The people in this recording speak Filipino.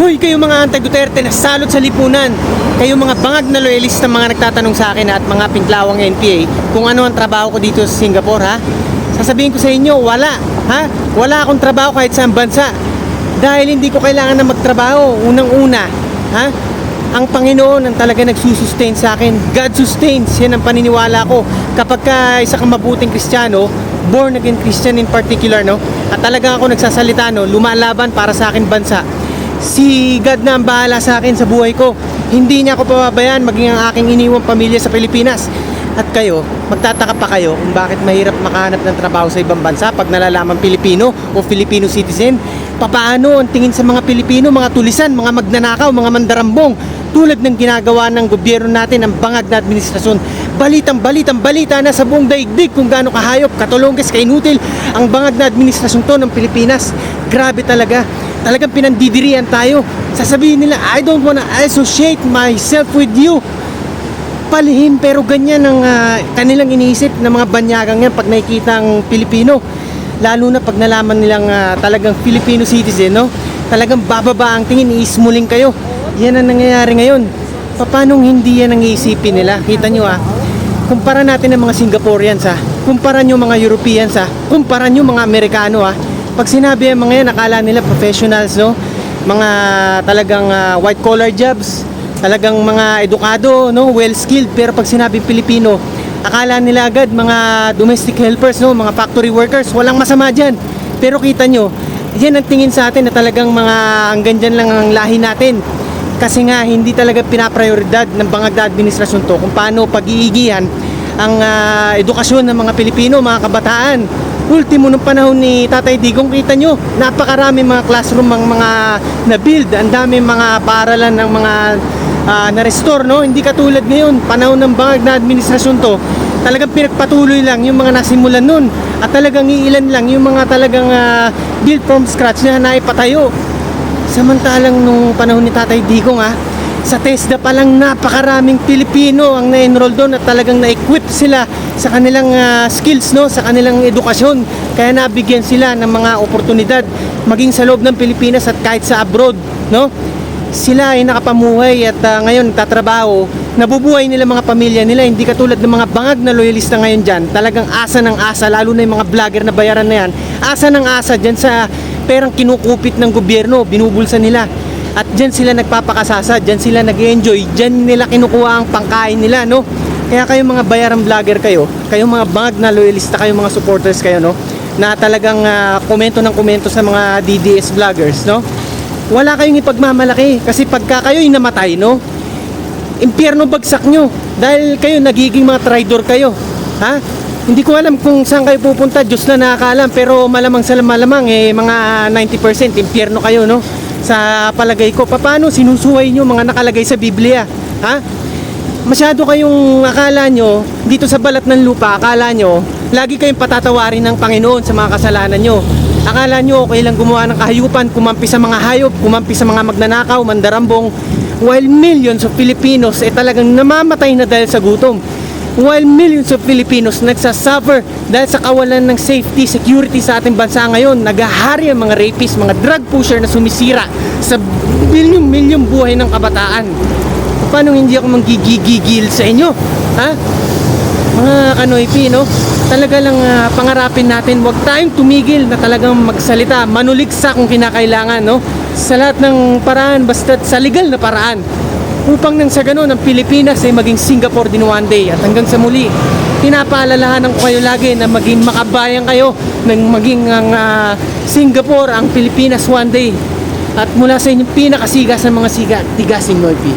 Hoy, kayo mga anti-Duterte na salot sa lipunan. Kayo mga bangag na loyalista mga nagtatanong sa akin at mga pinklawang NPA kung ano ang trabaho ko dito sa Singapore, ha? Sasabihin ko sa inyo, wala, ha? Wala akong trabaho kahit saan bansa. Dahil hindi ko kailangan na magtrabaho. Unang-una, ha? Ang Panginoon ang talaga nagsusustain sa akin. God sustains. Yan ang paniniwala ko. Kapag ka isa kang mabuting Kristiyano, born again Christian in particular, no? At talaga ako nagsasalita, no? Lumalaban para sa akin bansa. Si God na ang bahala sa akin sa buhay ko. Hindi niya ako pababayaan maging ang aking iniwang pamilya sa Pilipinas. At kayo, magtataka pa kayo kung bakit mahirap makahanap ng trabaho sa ibang bansa pag nalalaman Pilipino o Filipino citizen. Papaano ang tingin sa mga Pilipino, mga tulisan, mga magnanakaw, mga mandarambong, tulad ng ginagawa ng gobyerno natin, ang bangag na administrasyon. Balita na sa buong daigdig kung gaano kahayop, katulongges, kainutil ang bangag na administrasyon to ng Pilipinas. Grabe talaga. Talagang pinandidirian tayo. Sasabihin nila, I don't wanna associate myself with you. Palihim, pero ganyan ang kanilang iniisip ng mga banyagang yan pag nakikita ang Pilipino. Lalo na pag nalaman nilang talagang Filipino citizen, no? Talagang bababa ang tingin, iismuling kayo. Yan ang nangyayari ngayon. Paano hindi yan ang iisipin nila? Kita nyo, kumpara natin ng mga Singaporeans, kumpara nyo mga Europeans, kumpara nyo mga Amerikano, Pag sinabi ang mga yan, akala nila professionals, no? Mga talagang white collar jobs, talagang mga edukado, no? Well skilled. Pero pag sinabi Pilipino, akala nila agad mga domestic helpers, no? Mga factory workers. Walang masama dyan. Pero kita nyo, yan ang tingin sa atin na talagang mga hanggang dyan lang ang lahi natin. Kasi nga hindi talaga pinaprioridad ng bangag na administrasyon to kung paano pag-iigihan ang edukasyon ng mga Pilipino, mga kabataan. Ultimo nung panahon ni Tatay Digong, kita nyo, napakarami mga classroom ang mga na-build, ang dami mga paaralan ng mga na-restore, no? Hindi katulad ngayon, panahon ng bangag na administrasyon to, talagang pinagpatuloy lang yung mga nasimulan nun, at talagang iilan lang yung mga talagang build from scratch na naipatayo. Samantalang nung panahon ni Tatay Digong, sa TESDA pa lang napakaraming Pilipino ang na-enroll doon at talagang na-equip sila sa kanilang skills, no, sa kanilang edukasyon. Kaya nabigyan sila ng mga oportunidad maging sa loob ng Pilipinas at kahit sa abroad, no. Sila ay nakapamuhay at ngayon nagtatrabaho, nabubuhay nila mga pamilya nila. Hindi katulad ng mga bangag na loyalista ngayon dyan, talagang asa ng asa, lalo na yung mga vlogger na bayaran na yan, asa ng asa dyan sa perang kinukupit ng gobyerno, binubulsa nila. At dyan sila nagpapakasasa, dyan sila nag-enjoy, dyan nila kinukuha ang pangkain nila, no? Kaya kayo mga bayarang vlogger kayo, kayong mga bangag na loyalista, kayong mga supporters kayo, no? Na talagang komento ng komento sa mga DDS vloggers, no? Wala kayong ipagmamalaki kasi pagka kayo'y namatay, no? Impyerno bagsak nyo dahil kayo nagiging mga traidor kayo, ha? Hindi ko alam kung saan kayo pupunta, Diyos na nakakaalam, pero malamang sa malamang mga 90% impyerno kayo, no? Sa palagay ko, paano sinusuway nyo mga nakalagay sa Biblia, ha? Masyado kayong akala nyo, dito sa balat ng lupa, akala nyo, lagi kayong patatawarin ng Panginoon sa mga kasalanan nyo. Akala nyo, okay lang gumawa ng kahayupan, kumampi sa mga hayop, kumampi sa mga magnanakaw, mandarambong, while millions of Filipinos talagang namamatay na dahil sa gutom. While millions of Filipinos nagsasuffer dahil sa kawalan ng safety, security sa ating bansa ngayon, naghahari ang mga rapists, mga drug pusher na sumisira sa milyong buhay ng kabataan. Paano hindi ako manggigigil sa inyo? Ha? Mga kanoypi, no? Talaga lang pangarapin natin, huwag tayong tumigil na talagang magsalita, manuliksa kung kinakailangan, no? Sa lahat ng paraan, basta sa legal na paraan. Upang nang sa ganun, ang Pilipinas ay maging Singapore din one day. At hanggang sa muli, pinapaalalahanan ko kayo lagi na maging makabayan kayo, nang maging ang Singapore, ang Pilipinas one day. At mula sa inyong pinakasigas ng mga siga, Tigasing Noipi.